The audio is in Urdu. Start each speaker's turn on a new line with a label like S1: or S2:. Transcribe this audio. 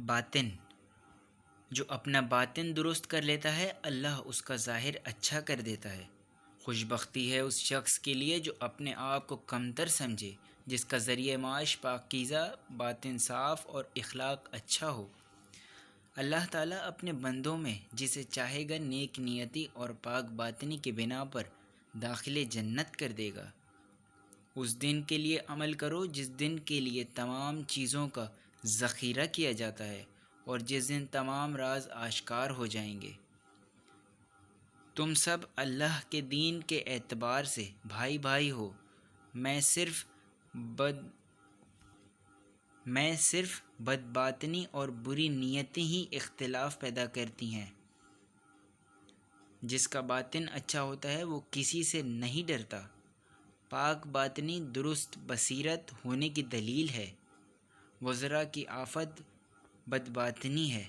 S1: باطن جو اپنا باطن درست کر لیتا ہے، اللہ اس کا ظاہر اچھا کر دیتا ہے۔ خوش بختی ہے اس شخص کے لیے جو اپنے آپ کو کمتر سمجھے، جس کا ذریعہ معاش پاکیزہ، باطن صاف اور اخلاق اچھا ہو۔ اللہ تعالیٰ اپنے بندوں میں جسے چاہے گا نیک نیتی اور پاک باطنی کے بنا پر داخل جنت کر دے گا۔ اس دن کے لیے عمل کرو جس دن کے لیے تمام چیزوں کا ذخیرہ کیا جاتا ہے اور جس دن تمام راز آشکار ہو جائیں گے۔ تم سب اللہ کے دین کے اعتبار سے بھائی بھائی ہو۔ میں صرف بد باطنی اور بری نیتیں ہی اختلاف پیدا کرتی ہیں۔ جس کا باطن اچھا ہوتا ہے وہ کسی سے نہیں ڈرتا۔ پاک باطنی درست بصیرت ہونے کی دلیل ہے۔ وزرا کی آفت بد باطنی ہے۔